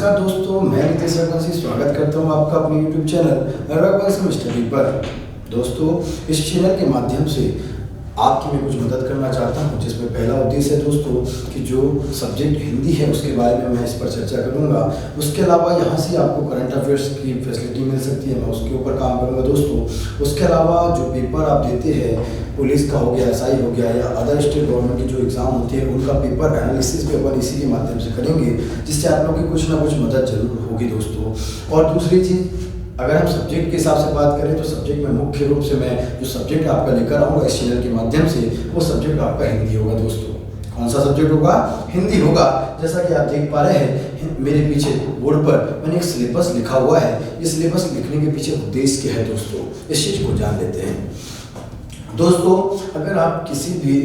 नमस्कार दोस्तों, मैं नितेश रघुवंशी स्वागत करता हूं आपका अपने YouTube चैनल रघुवंशी स्टडी पर। दोस्तों, इस चैनल के माध्यम से आपकी मैं कुछ मदद करना चाहता हूं, जिसमें पहला उद्देश्य है दोस्तों कि जो सब्जेक्ट हिंदी है उसके बारे में मैं इस पर चर्चा करूंगा। उसके अलावा यहां से आपको करंट अफेयर्स की फैसिलिटी मिल सकती है, मैं उसके ऊपर काम करूंगा दोस्तों। उसके अलावा जो पेपर आप देते हैं, पुलिस का हो गया, SI हो गया या अदर स्टेट गवर्नमेंट की जो एग्ज़ाम होते हैं उनका पेपर एनालिसिस भी अपन इसी के माध्यम से करेंगे, जिससे आप लोगों की कुछ ना कुछ मदद जरूर होगी दोस्तों। और दूसरी चीज़, अगर हम सब्जेक्ट के हिसाब से बात करें तो सब्जेक्ट में मुख्य रूप से मैं जो सब्जेक्ट आपका लेकर आऊँगा इस चैनल के माध्यम से, वो सब्जेक्ट आपका हिंदी होगा दोस्तों। कौन सा सब्जेक्ट होगा? हिंदी होगा। जैसा कि आप देख पा रहे हैं मेरे पीछे बोर्ड पर मैंने एक सिलेबस लिखा हुआ है। ये सिलेबस लिखने के पीछे उद्देश्य क्या है दोस्तों, इस चीज़ को जान लेते हैं। दोस्तों, अगर आप किसी भी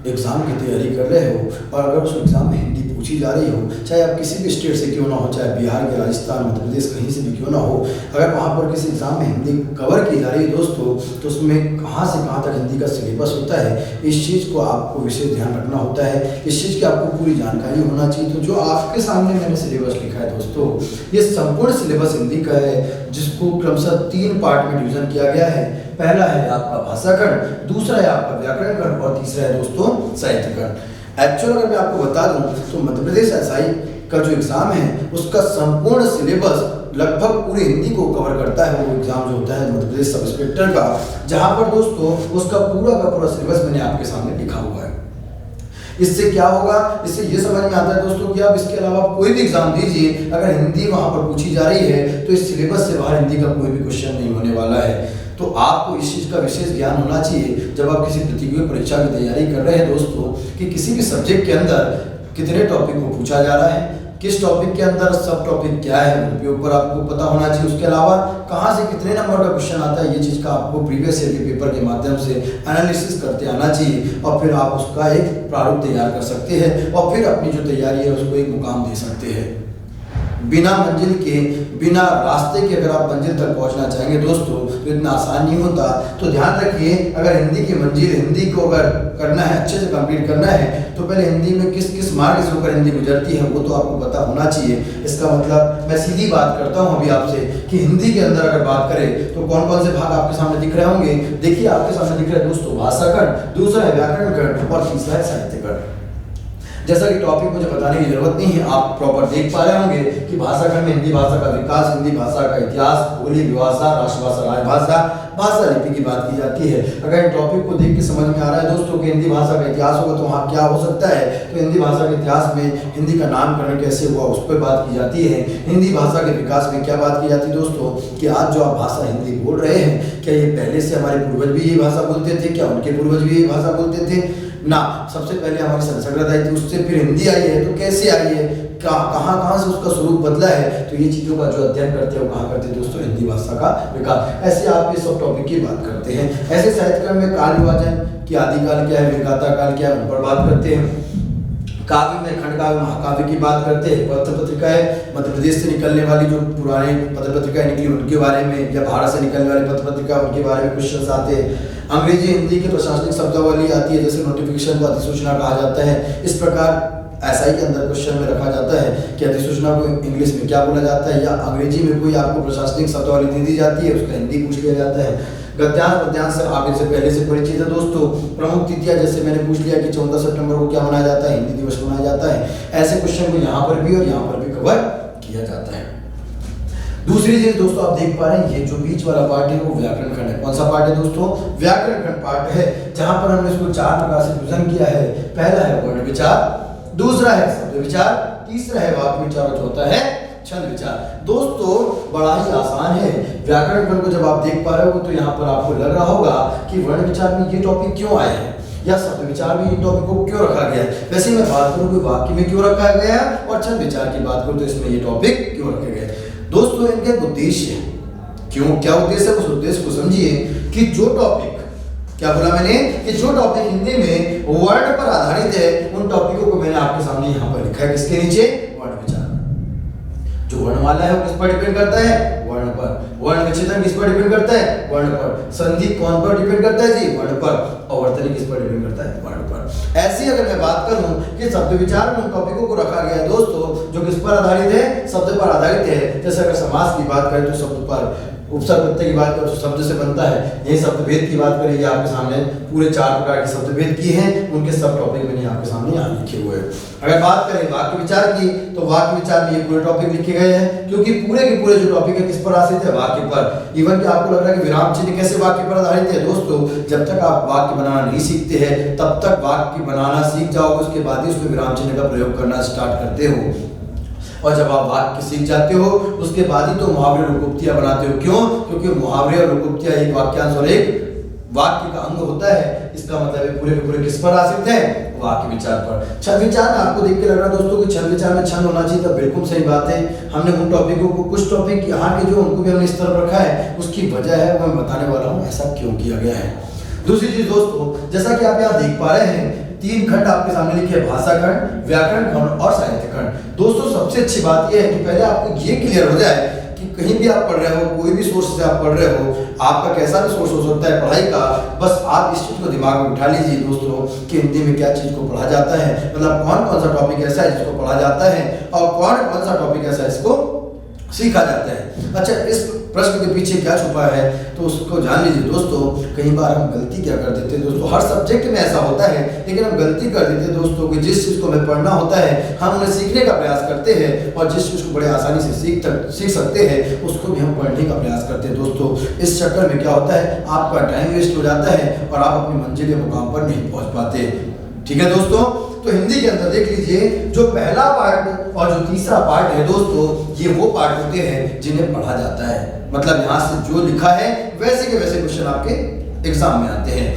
एग्ज़ाम की तैयारी कर रहे हो और अगर उस एग्ज़ाम में हिंदी पूछी जा रही हो, चाहे आप किसी भी स्टेट से क्यों ना हो, चाहे बिहार के, राजस्थान, मध्य प्रदेश, कहीं से भी क्यों ना हो, अगर वहाँ पर किसी एग्ज़ाम में हिंदी कवर की जा रही है दोस्तों, तो उसमें कहाँ से कहाँ तक हिंदी का सिलेबस होता है, इस चीज़ को आपको विशेष ध्यान रखना होता है। इस चीज़ की आपको पूरी जानकारी होना चाहिए। तो जो आपके सामने मैंने सिलेबस लिखा है दोस्तों, ये संपूर्ण सिलेबस हिंदी का है, जिसको क्रमशः 3 पार्ट में डिवीजन किया गया है। पहला है आपका भाषाकरण, दूसरा है आपका व्याकरणकरण और तीसरा है दोस्तों साहित्यकरण। एक्चुअल अगर मैं आपको बता दूं तो मध्य प्रदेश SI का जो एग्जाम है उसका संपूर्ण सिलेबस लगभग पूरी हिंदी को कवर करता है। वो एग्जाम जो होता है मध्य प्रदेश सब इंस्पेक्टर का, जहां पर दोस्तों उसका पूरा का पूरा सिलेबस मैंने आपके सामने लिखा हुआ है। इससे क्या होगा, इससे ये समझ में आता है दोस्तों कि आप इसके अलावा कोई भी एग्जाम दीजिए, अगर हिंदी वहां पर पूछी जा रही है तो इस सिलेबस से बाहर हिंदी का कोई भी क्वेश्चन नहीं होने वाला है। तो आपको इस चीज़ का विशेष ज्ञान होना चाहिए जब आप किसी प्रतियोगी परीक्षा की तैयारी कर रहे हैं दोस्तों, कि किसी भी सब्जेक्ट के अंदर कितने टॉपिक को पूछा जा रहा है, किस टॉपिक के अंदर सब टॉपिक क्या है, उनके ऊपर आपको पता होना चाहिए। उसके अलावा कहाँ से कितने नंबर का क्वेश्चन आता है, ये चीज़ का आपको प्रीवियस ईयर के पेपर के माध्यम से एनालिसिस करते आना चाहिए, और फिर आप उसका एक प्रारूप तैयार कर सकते हैं और फिर अपनी जो तैयारी है उसको एक मुकाम दे सकते हैं। बिना मंजिल के, बिना रास्ते के अगर आप मंजिल तक पहुंचना चाहेंगे दोस्तों तो इतना आसान नहीं होता। तो ध्यान रखिए, अगर हिंदी की मंजिल, हिंदी को अगर करना है, अच्छे से कंप्लीट करना है, तो पहले हिंदी में किस किस मार्ग से होकर हिंदी गुजरती है वो तो आपको पता होना चाहिए। इसका मतलब मैं सीधी बात करता हूँ अभी आपसे कि हिंदी के अंदर अगर बात करें तो कौन कौन से भाग आपके सामने दिख रहे होंगे। देखिए, आपके सामने दिख रहा है दोस्तों भाषाकरण, दूसरा है व्याकरणकरण और तीसरा है साहित्यकरण। जैसा कि टॉपिक मुझे बताने की जरूरत नहीं है, आप प्रॉपर देख पा रहे होंगे कि भाषाकरण में हिंदी भाषा का विकास, हिंदी भाषा का इतिहास, भूगोलिक विभाषा, राष्ट्रभाषा, राजभाषा, भाषा लिपि की बात की जाती है। अगर इन टॉपिक को देख के समझ में आ रहा है दोस्तों कि हिंदी भाषा का इतिहास होगा तो वहाँ क्या हो सकता है, तो हिंदी भाषा के इतिहास में हिंदी का नामकरण कैसे हुआ उस पर बात की जाती है। हिंदी भाषा के विकास में क्या बात की जाती है दोस्तों, कि आज जो आप भाषा हिंदी बोल रहे हैं, क्या ये पहले से हमारे पूर्वज भी यही भाषा बोलते थे, क्या उनके पूर्वज भी यही भाषा बोलते थे ना। सबसे पहले हमारी संस्कृत आई थी, उससे फिर हिंदी आई है, तो कैसे आई है, कहाँ से उसका स्वरूप बदला है। तो ये चीज़ों का जो अध्ययन करते हैं वो कहाँ करते हैं दोस्तों, हिंदी भाषा का विकास। ऐसे आप ये सब टॉपिक की बात करते हैं। ऐसे साहित्यकरण में काल विभाजन की आदिकाल क्या है, विकाता काल क्या है, उन पर बात करते हैं। काव्य में खंडकाव्य, महाकाव्य की बात करते हैं। पत्र पत्रिकाएं, मध्य प्रदेश से निकलने वाली जो पुराने पत्र पत्रिकाएं निकली उनके बारे में, या भारत से निकलने वाले पत्र पत्रिका उनके बारे में क्वेश्चन आते हैं। अंग्रेजी हिंदी की प्रशासनिक शब्दावली आती है, जैसे नोटिफिकेशन को अधिसूचना कहा जाता है। इस प्रकार SI के अंदर क्वेश्चन में रखा जाता है कि अधिसूचना को इंग्लिश में क्या बोला जाता है, या अंग्रेजी में कोई आपको प्रशासनिक शब्दावली दे दी जाती है, उसका हिंदी पूछ लिया जाता है। गद्यांश पद्यांश से आप इनसे पहले से परिचित है दोस्तों। प्रमुख तिथियां, जैसे मैंने पूछ लिया कि 14 सितंबर को क्या मनाया जाता है, हिंदी दिवस मनाया जाता है। ऐसे क्वेश्चन को यहाँ पर भी और यहाँ पर भी कवर किया जाता है। दूसरी चीज दोस्तों, आप देख पा रहे हैं ये जो बीच वाला पार्ट है वो व्याकरण खंड है। कौन सा पार्ट है दोस्तों? व्याकरण खंड पार्ट है, जहां पर हमने इसको 4 प्रकार से डिवीजन किया है। पहला है वर्ण विचार, दूसरा है शब्द विचार, तीसरा है वाक्य विचार और चौथा है छंद विचार। दोस्तों, बड़ा ही आसान है। व्याकरण खंड को जब आप देख पा रहे हो तो यहाँ पर आपको लग रहा होगा कि वर्ण विचार में ये टॉपिक क्यों आए हैं, या शब्द विचार में इन टॉपिक को क्यों रखा गया है। वैसे मैं बात करूं कि वाक्य में क्यों रखा गया है और छंद विचार की बात करूं तो इसमें ये टॉपिक क्यों रखे गए दोस्तों। इनका एक उद्देश्य है, क्यों, क्या उद्देश्य है, उस उद्देश्य को समझिए कि जो टॉपिक, क्या बोला मैंने, कि जो टॉपिक हिंदी में वर्ण पर आधारित है उन टॉपिकों को मैंने आपके सामने यहाँ पर लिखा है। किसके नीचे? वर्ण विचार। जो वर्णमाला है वो किस पर डिपेंड करता है? वर्ण पर। वर्ण विच्छेदन किस पर डिपेंड करता है? वर्ण पर। संधि कौन पर डिपेंड करता है जी? वर्ण पर। और और वर्तनी किस पर डिपेंड करता है, वर्ण पर। ऐसी अगर मैं बात करूं कि शब्द विचार में उन टॉपिकों को रखा गया है दोस्तों जो किस पर आधारित है, शब्द पर आधारित है। जैसे अगर समास की बात करें तो शब्द पर, उपसर्ग प्रत्यय की बात करें तो शब्द से बनता है। यही शब्द भेद की बात करेंगे, आपके सामने पूरे 4 प्रकार के शब्द भेद किए हैं, उनके सब टॉपिक मैंने आपके सामने यहाँ लिखे हुए हैं। अगर बात करें वाक्य विचार की तो वाक्य विचार में ये पूरे टॉपिक लिखे गए हैं, क्योंकि पूरे के पूरे जो टॉपिक है किस पर आधारित है, वाक्य पर। इवन कि आपको लग रहा है कि विराम चिन्ह कैसे वाक्य पर आधारित है दोस्तों, जब तक आप वाक्य बनाना नहीं सीखते हैं तब तक वाक्य बनाना सीख जाओगे, उसके बाद ही उसमें विराम चिन्ह का प्रयोग करना स्टार्ट करते हो। और जब आप वाक्य सीख जाते हो उसके बाद ही तो मुहावरे और लोकोक्तियां बनाते हो। क्यों? क्योंकि मुहावरे और लोकोक्तियां एक वाक्यांश और एक वाक्य का अंग होता है। इसका मतलब है पूरे के पूरे किस पर आश्रित है, वाक्य विचार पर। छंद विचार में आपको देख के लग रहा है दोस्तों कि छंद विचार में छंद होना चाहिए, तो बिल्कुल सही बात है। हमने उन टॉपिकों को, कुछ टॉपिक यहाँ के जो उनको भी हमने इस तरफ रखा है, उसकी वजह है वो मैं बताने वाला हूँ ऐसा क्यों किया गया है। दूसरी चीज दोस्तों, जैसा कि आप यहाँ देख पा रहे हैं 3 खंड आपके सामने लिखे, भाषा खंड, व्याकरण खंड और साहित्य खंड। दोस्तों सबसे अच्छी बात यह है कि पहले आपको ये क्लियर हो जाए कि कहीं भी आप पढ़ रहे हो, कोई भी सोर्स से आप पढ़ रहे हो, आपका कैसा भी सोर्स हो सकता है पढ़ाई का, बस आप इस चीज को दिमाग में बिठा लीजिए दोस्तों कि हिंदी में क्या चीज को पढ़ा जाता है, मतलब कौन कौन सा टॉपिक ऐसा है जिसको पढ़ा जाता है और कौन कौन सा टॉपिक ऐसा है इसको सीखा जाता है। अच्छा, इस प्रश्न के पीछे क्या छुपा है तो उसको जान लीजिए दोस्तों। कई बार हम गलती क्या कर देते हैं दोस्तों, हर सब्जेक्ट में ऐसा होता है, लेकिन हम गलती कर देते हैं दोस्तों कि जिस चीज को हमें पढ़ना होता है हम उन्हें सीखने का प्रयास करते हैं, और जिस चीज को बड़े आसानी से सीख सकते हैं उसको भी हम पढ़ने का प्रयास करते हैं दोस्तों। इस चक्कर में क्या होता है, आपका टाइम वेस्ट हो जाता है और आप अपनी मंजिल के मुकाम पर नहीं पहुंच पाते। ठीक है दोस्तों, तो हिंदी के अंदर देख लीजिए जो पहला पार्ट और जो तीसरा पार्ट है दोस्तों, ये वो पार्ट होते हैं जिन्हें पढ़ा जाता है। मतलब यहाँ से जो लिखा है वैसे के वैसे क्वेश्चन आपके एग्जाम में आते हैं।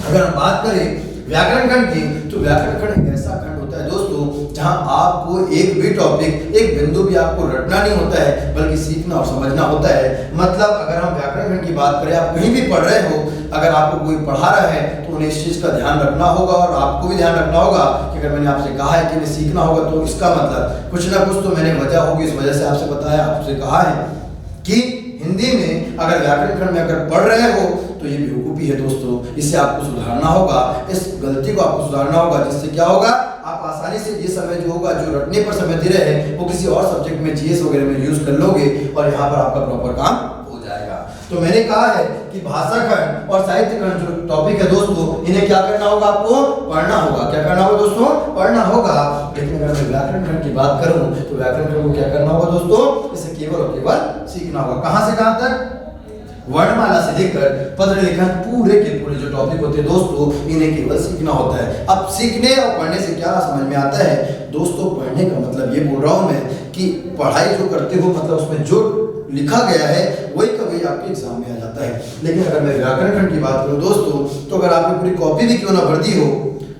अगर हम बात करें व्याकरण खंड की, तो व्याकरण खंड एक ऐसा खंड होता है दोस्तों जहां आपको एक भी टॉपिक, एक बिंदु भी आपको रटना नहीं होता है, बल्कि सीखना और समझना होता है। मतलब अगर हम व्याकरण खंड की बात करें, आप कहीं भी पढ़ रहे हो, अगर आपको कोई पढ़ा रहा है तो उन्हें इस चीज का ध्यान रखना होगा, और आपको भी ध्यान रखना होगा कि अगर मैंने आपसे कहा है कि इन्हें सीखना होगा तो इसका मतलब कुछ ना कुछ तो मैंने वजह होगी, इस वजह से आपसे बताया, आपसे कहा है कि हिंदी में अगर व्याकरण खंड में अगर पढ़ रहे हो तो ये बेवकूफी है दोस्तों। इससे आपको सुधारना होगा, इस गलती को आपको सुधारना होगा, जिससे क्या होगा, आप आसानी से ये समय जो होगा, जो रटने पर समय दे रहे हैं, वो किसी और सब्जेक्ट में, जीएस वगैरह में यूज कर लोगे और यहाँ पर आपका प्रॉपर काम हो जाएगा। तो मैंने कहा है कि भाषा खंड और साहित्य खंड जो टॉपिक है दोस्तों, इन्हें क्या करना होगा, आपको पढ़ना होगा। क्या करना होगा दोस्तों, पढ़ना होगा। लेकिन अगर मैं व्याकरण खंड की बात करूं तो व्याकरण खंड को क्या करना होगा दोस्तों, इसे केवल और केवल सीखना होगा। कहां से कहां तक, वर्णमाला से लेकर पत्र लेखन, पूरे के पूरे जो टॉपिक होते हैं दोस्तों, इन्हें केवल सीखना होता है। अब सीखने और पढ़ने से क्या समझ में आता है दोस्तों, पढ़ने का मतलब ये बोल रहा हूं मैं कि पढ़ाई जो करते हो, मतलब उसमें जो लिखा गया है वही कभी आपके एग्जाम में आ जाता है। लेकिन अगर मैं व्याकरण खंड की बात करूं दोस्तों, तो अगर आपने पूरी कॉपी भी क्यों ना भर दी हो,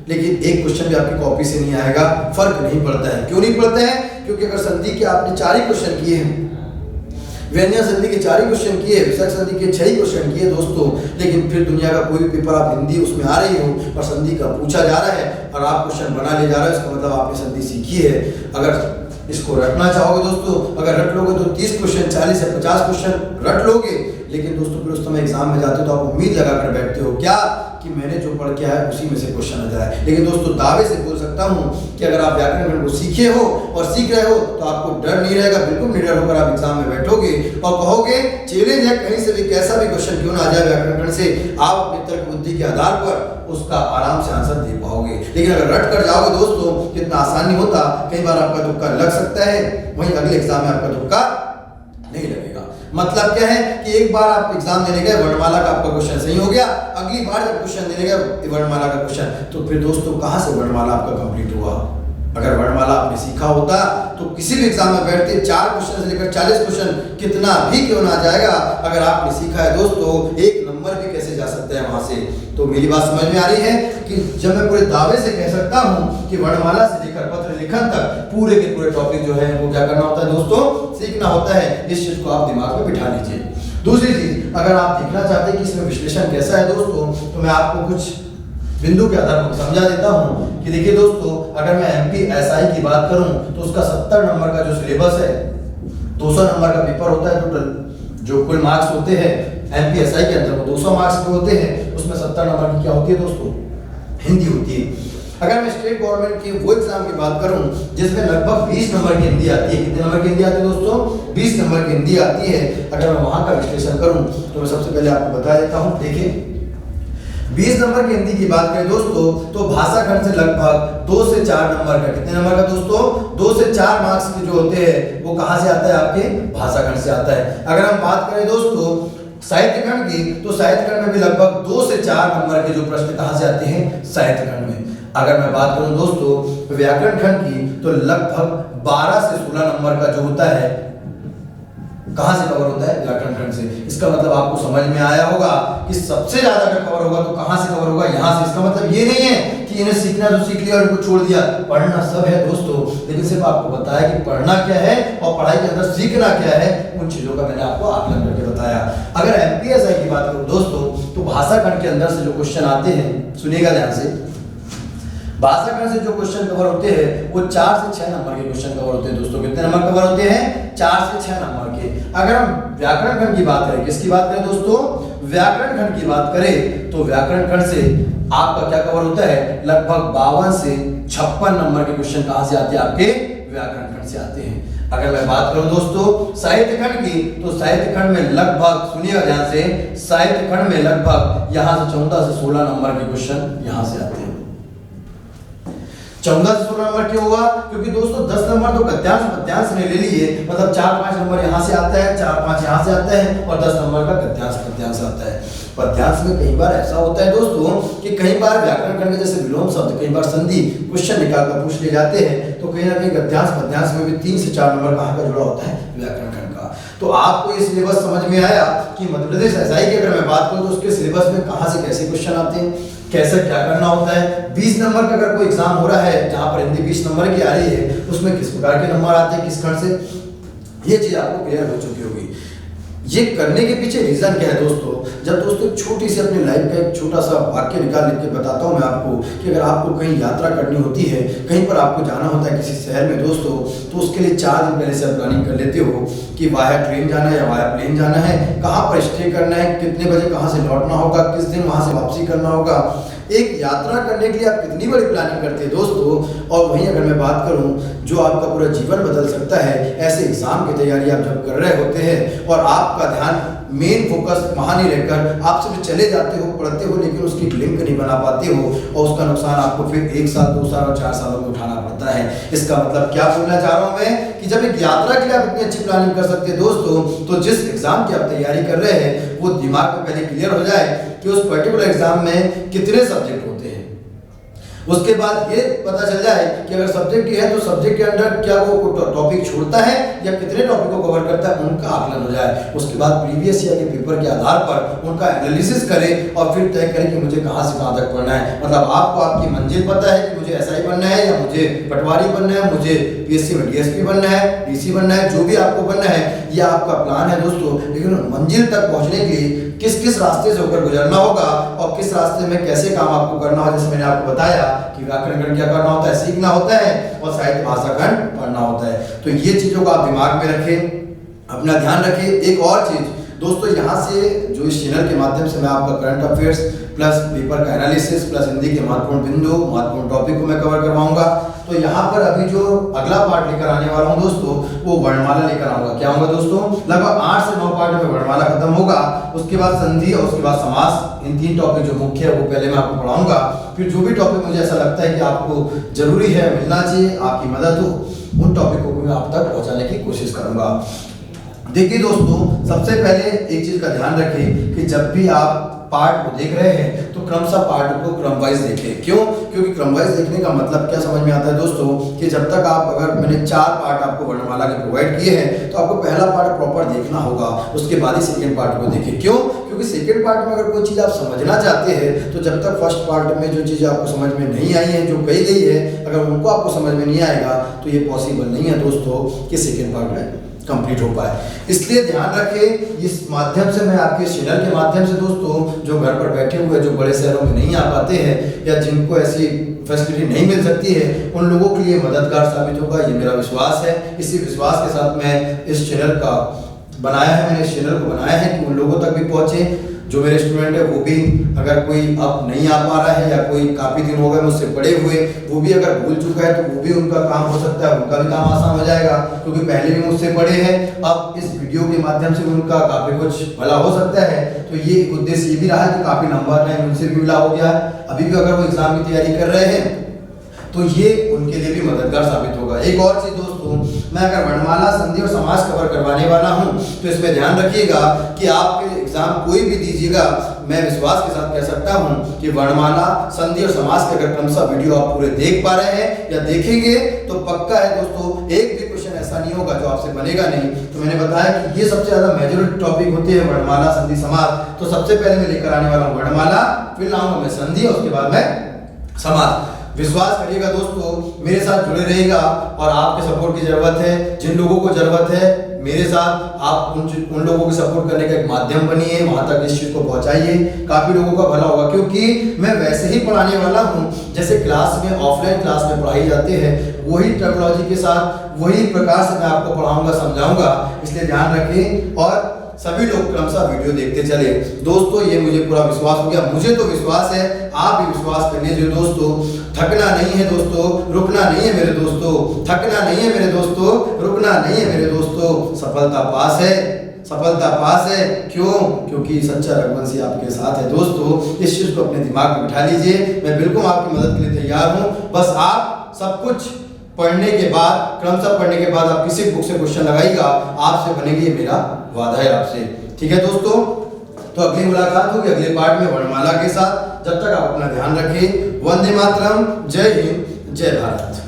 लेकिन एक क्वेश्चन भी आपकी कॉपी से नहीं आएगा, फर्क नहीं पड़ता है। क्यों नहीं पड़ता है, क्योंकि अगर संधि के आपने 4 ही क्वेश्चन किए हैं, व्यंजन संधि के 4 ही क्वेश्चन किए, विसर्ग संधि के 6 ही क्वेश्चन किए दोस्तों, लेकिन फिर दुनिया का कोई भी पेपर आप हिंदी उसमें आ रही हो और संधि का पूछा जा रहा है और आप क्वेश्चन बना ले जा रहे हो, इसका मतलब आपने संधि सीखी है। अगर इसको रटना चाहोगे दोस्तों, अगर रट लोगे तो 30 क्वेश्चन, 40 या 50 क्वेश्चन रट लोगे, लेकिन दोस्तों फिर उस समय एग्जाम में जाते हो तो आप उम्मीद लगा कर बैठते हो क्या, कि मैंने जो पढ़ के आया उसी में से क्वेश्चन आ जाए। लेकिन दोस्तों दावे से बोल सकता हूं कि अगर आप व्याकरण खंड को सीखे हो और सीख रहे हो तो आपको डर नहीं रहेगा, बिल्कुल निडर होकर आप एग्जाम में बैठोगे और कहोगे चैलेंज है, कहीं से भी कैसा भी क्वेश्चन क्यों ना आ जाए व्याकरण खंड से, आप अपनी तर्क बुद्धि के आधार पर उसका आराम से आंसर दे पाओगे। लेकिन अगर रट कर जाओगे दोस्तों, कितना आसान नहीं होता, कई बार आपका तुक्का लग सकता है, वहीं अगले एग्जाम में आपका तुक्का नहीं लगेगा। मतलब क्या है कि एक बार आप एग्जाम देने गए, वर्णमाला का आपका क्वेश्चन सही हो गया, अगली बार जब क्वेश्चन देने गए वर्णमाला का क्वेश्चन, तो फिर दोस्तों कहां से वर्णमाला आपका कंप्लीट हुआ। अगर वर्णमाला आपने सीखा होता तो किसी भी एग्जाम में बैठते 4 क्वेश्चन से लेकर 40 क्वेश्चन कितना भी क्यों ना जाएगा, अगर आपने सीखा है दोस्तों, 1 नंबर भी कैसे जा सकता है वहां से। तो मेरी बात समझ में आ रही है कि जब मैं पूरे दावे से कह सकता हूं कि वर्णमाला से लेकर पत्र लेखन तक पूरे के पूरे टॉपिक जो है वो क्या करना होता है दोस्तों, सीखना होता है। इस चीज को आप दिमाग में बिठा लीजिए। दूसरी चीज, अगर आप देखना चाहते हैं कि इसमें विश्लेषण कैसा है दोस्तों, तो मैं आपको कुछ बिंदु के आधार पर समझा देता हूं कि देखिए दोस्तों, अगर मैं एमपीएसआई की बात करूं तो उसका 70 नंबर का जो सिलेबस है, 200 नंबर का पेपर होता है टोटल, जो कुल मार्क्स होते हैं एमपीएसआई के अंदर वो 200 मार्क्स के होते हैं, उसमें उसमें 70 नंबर की क्या होती है दोस्तों, हिंदी होती है। अगर मैं स्टेट गवर्नमेंट के वो एग्जाम की बात करूं जिसमें लगभग 20 नंबर की हिंदी आती है, कितने नंबर की हिंदी आती है दोस्तों, 20 नंबर की हिंदी आती है। अगर मैं वहां का विश्लेषण करूं तो मैं सबसे पहले आपको बता देता हूं। देखिए 20 नंबर की हिंदी की बात करें दोस्तों तो भाषा खंड से लगभग 2 से 4 नंबर का, कितने नंबर का दोस्तों, 2 से 4 मार्क्स के जो होते हैं वो कहां से आता है, आपके भाषा खंड से आता है। अगर हम बात करें दोस्तों साहित्य खंड की तो साहित्य खंड में भी लगभग 2 से 4 नंबर के जो प्रश्न कहां से आते हैं, साहित्य खंड में। अगर मैं बात करूं दोस्तों व्याकरण खंड की तो लगभग 12 से 16 नंबर का जो होता है कहां से कवर होता है, व्याकरण खंड से। इसका मतलब आपको समझ में आया होगा कि सबसे ज्यादा अगर कवर होगा तो कहां से कवर होगा, यहां से। इसका मतलब ये नहीं है कि इन्हें सीखना तो सीख लिया और इनको छोड़ दिया, पढ़ना सब है दोस्तों, लेकिन सिर्फ आपको बताया कि पढ़ना क्या है और पढ़ाई के अंदर सीखना क्या है, उन चीजों का मैंने आपको आकलन करके बताया। अगर एमपीएसआई की बात करूं दोस्तों तो भाषा खंड के अंदर से जो क्वेश्चन आते हैं, सुनिएगा ध्यान से, भाषा खंड से जो क्वेश्चन कवर होते हैं वो 4 से 6 नंबर के क्वेश्चन कवर होते हैं दोस्तों। कितने नंबर कवर होते हैं, 4 से 6 नंबर के। अगर हम व्याकरण खंड की बात करें, किसकी बात करें दोस्तों, व्याकरण खंड की बात करें तो व्याकरण खंड से आपका क्या कवर होता है, लगभग 52 से 56 नंबर के क्वेश्चन कहां से आते हैं, आपके व्याकरण खंड से आते हैं। अगर मैं बात करूं दोस्तों साहित्य खंड की तो साहित्य खंड में लगभग, सुनिएगा ध्यान से, साहित्य खंड में लगभग यहां से 14 से 16 नंबर के क्वेश्चन यहां से आते हैं। 14 से 16 नंबर क्यों होगा, क्योंकि दोस्तों 10 नंबर तो गद्यांश पद्यांश ने ले लिए, मतलब 4-5 नंबर यहाँ से आता है, 4-5 यहाँ से आता है और 10 नंबर का गद्यांश पद्यांश आता है। पद्यांश में कई बार ऐसा होता है दोस्तों कि कई बार व्याकरण खंड के जैसे विलोम शब्द, कई बार संधि क्वेश्चन निकाल कर पूछ ले जाते हैं, तो कहीं ना कहीं गद्यांश पद्यांश में भी 3 से 4 नंबर कहाँ का जुड़ा होता है, व्याकरण खंड का। तो आपको ये सिलेबस समझ में आया कि मध्य प्रदेश एसआई की अगर मैं बात करूं तो उसके सिलेबस में कहां से कैसे क्वेश्चन आते हैं, कैसे क्या करना होता है। 20 नंबर का अगर कोई एग्जाम हो रहा है जहां पर हिंदी 20 नंबर की आ रही है, उसमें किस प्रकार के नंबर आते हैं, किस खंड से, ये चीज आपको क्लियर हो चुकी होगी। ये करने के पीछे रीजन क्या है दोस्तों, जब दोस्तों छोटी सी अपनी लाइफ का एक छोटा सा वाक्य निकाल लिख के बताता हूं मैं आपको कि अगर आपको कहीं यात्रा करनी होती है, कहीं पर आपको जाना होता है किसी शहर में दोस्तों, तो उसके लिए 4 दिन पहले से आप प्लानिंग कर लेते हो कि वाया ट्रेन जाना है या वाया प्लेन जाना है, कहाँ पर स्टे करना है, कितने बजे कहाँ से लौटना होगा, किस दिन वहां से वापसी करना होगा। एक यात्रा करने के लिए आप कितनी बड़ी प्लानिंग करते हैं दोस्तों। और वहीं अगर मैं बात करूं जो आपका पूरा जीवन बदल सकता है, ऐसे एग्जाम की तैयारी आप जब कर रहे होते हैं और आपका ध्यान मेन फोकस वहां नहीं रहकर आप सिर्फ चले जाते हो, पढ़ते हो, लेकिन उसकी लिंक नहीं बना पाते हो और उसका नुकसान आपको फिर 1 साल 2 साल और 4 सालों में उठाना पड़ता है। इसका मतलब क्या बोलना चाह रहा हूं मैं कि जब एक यात्रा के लिए आप इतनी अच्छी प्लानिंग कर सकते हैं दोस्तों, तो जिस एग्जाम की आप तैयारी कर रहे हैं वो दिमाग में पहले क्लियर हो जाए कि उस पर्टिकुलर एग्जाम में कितने सब्जेक्ट होते हैं। उसके बाद ये पता चल जाए कि अगर सब्जेक्ट है तो सब्जेक्ट के अंदर क्या वो टॉपिक छोड़ता है या कितने टॉपिक को कवर करता है, उनका आकलन हो जाए। उसके बाद प्रीवियस ईयर के पेपर के आधार पर उनका एनालिसिस करें और फिर तय करें कि मुझे कहां से कहां तक पढ़ना है। मतलब आपको आपकी मंजिल पता है कि मुझे एसआई बनना है या मुझे पटवारी बनना है, मुझे पीएससी में डीएसपी बनना है, डीसी बनना है, जो भी आपको बनना है यह आपका प्लान है दोस्तों। लेकिन मंजिल तक पहुंचने के लिए किस किस रास्ते से होकर गुजरना होगा और किस रास्ते में कैसे काम आपको करना होगा, जैसे मैंने आपको बताया कि व्याकरण खंड क्या करना होता है, सीखना होता है और साहित्य भाषा खंड पढ़ना होता है। तो ये चीजों को आप दिमाग में रखें, अपना ध्यान रखें। एक और चीज दोस्तों, यहाँ से जो इस चैनल के माध्यम से मैं आपका करंट अफेयर्स प्लस पेपर का एनालिसिस प्लस हिंदी के महत्वपूर्ण बिंदु, महत्वपूर्ण टॉपिक को मैं कवर करवाऊंगा। तो यहाँ पर अभी जो अगला पार्ट लेकर आने वाला हूँ दोस्तों, वो वर्णमाला लेकर आऊंगा। क्या होगा दोस्तों, लगभग 8 से 9 पार्ट में वर्णमाला खत्म होगा। उसके बाद संधि और उसके बाद समास, इन 3 टॉपिक जो मुख्य है वो पहले मैं आपको पढ़ाऊंगा। फिर जो भी टॉपिक मुझे ऐसा लगता है कि आपको जरूरी है, मिलना चाहिए, आपकी मदद हो, उन टॉपिकों को मैं आप तक पहुंचाने की कोशिश करूंगा। देखिए दोस्तों, सबसे पहले एक चीज का ध्यान रखें कि जब भी आप पार्ट को देख रहे हैं तो क्रमशः पार्ट को क्रम वाइज देखें। क्यों? क्योंकि क्रम वाइज देखने का मतलब क्या समझ में आता है दोस्तों कि जब तक आप, अगर मैंने 4 पार्ट आपको वर्णमाला के प्रोवाइड किए हैं तो आपको पहला पार्ट प्रॉपर देखना होगा, उसके बाद ही सेकंड पार्ट को देखें। क्यों? क्योंकि सेकंड पार्ट में अगर कोई चीज़ आप समझना चाहते हैं तो जब तक फर्स्ट पार्ट में जो चीज़ आपको समझ में नहीं आई है, जो कही गई है, अगर उनको आपको समझ में नहीं आएगा तो ये पॉसिबल नहीं है दोस्तों कि सेकेंड पार्ट में कंप्लीट हो पाए। इसलिए ध्यान रखें, इस माध्यम से मैं आपके चैनल के माध्यम से दोस्तों जो घर पर बैठे हुए, जो बड़े शहरों में नहीं आ पाते हैं या जिनको ऐसी फैसिलिटी नहीं मिल सकती है, उन लोगों के लिए मददगार साबित होगा, ये मेरा विश्वास है। इसी विश्वास के साथ मैं इस चैनल का बनाया है, मैंने इस चैनल को बनाया है कि उन लोगों तक भी पहुंचे जो मेरे स्टूडेंट है वो भी, अगर कोई अब नहीं आ पा रहा है या कोई काफ़ी दिन हो गए मुझसे पढ़े हुए, वो भी अगर भूल चुका है तो वो भी उनका काम हो सकता है, उनका भी काम आसान हो जाएगा, क्योंकि पहले भी मुझसे पढ़े हैं। अब इस वीडियो के माध्यम से उनका काफ़ी कुछ भला हो सकता है। तो ये उद्देश्य ये भी रहा कि काफ़ी लंबा टाइम उनसे भी मिला हो गया है, अभी भी अगर वो एग्जाम की तैयारी कर रहे हैं तो ये उनके लिए भी मददगार साबित होगा। एक और चीज दोस्तों, मैं अगर वर्णमाला, संधि और समास कवर करवाने वाला हूं तो इसमें ध्यान रखिएगा कि आपके एग्जाम कोई भी दीजिएगा, मैं विश्वास के साथ कह सकता हूं कि वर्णमाला, संधि और समास के अगर क्रमशः वीडियो आप पूरे देख पा रहे हैं या देखेंगे तो पक्का है दोस्तों, एक भी क्वेश्चन ऐसा नहीं होगा जो आपसे बनेगा नहीं। तो मैंने बताया कि ये सबसे ज्यादा मेजॉरिटी टॉपिक होते हैं वर्णमाला, संधि, समास। तो सबसे पहले मैं लेकर आने वाला हूं वर्णमाला, फिर लाऊंगा मैं संधि और उसके बाद में समास। विश्वास करिएगा दोस्तों, मेरे साथ जुड़े रहिएगा और आपके सपोर्ट की जरूरत है। जिन लोगों को जरूरत है मेरे साथ, आप उन लोगों को सपोर्ट करने का एक माध्यम बनिए, वहां तक इस चीज को पहुंचाइए, काफी लोगों का भला होगा। क्योंकि मैं वैसे ही पढ़ाने वाला हूं जैसे क्लास में, ऑफलाइन क्लास में पढ़ाई जाती है, वही टेक्नोलॉजी के साथ, वही प्रकार से मैं आपको पढ़ाऊंगा, समझाऊंगा। इसलिए ध्यान रखें और सभी लोग क्रमशः वीडियो देखते चले। दोस्तों ये मुझे पूरा विश्वास हो गया, मुझे तो विश्वास है, आप भी विश्वास कर लीजिए दोस्तों। थकना नहीं है दोस्तों, रुकना नहीं है मेरे दोस्तों, थकना नहीं है मेरे दोस्तों, रुकना नहीं है मेरे दोस्तों। सफलता पास है, सफलता पास है। क्यों? क्योंकि सच्चा रघुवंशी आपके साथ है दोस्तों। इस चीज को अपने दिमाग में बिठा लीजिए, मैं बिल्कुल आपकी मदद के लिए तैयार हूँ। बस आप सब कुछ पढ़ने के बाद, क्रमशः पढ़ने के बाद आप किसी बुक से क्वेश्चन लगाइएगा, आपसे बनेगी, ये मेरा वादा है आपसे। ठीक है दोस्तों, तो अगली मुलाकात होगी अगले पार्ट में वर्णमाला के साथ। जब तक आप अपना ध्यान रखें। वंदे मातरम, जय हिंद, जय भारत।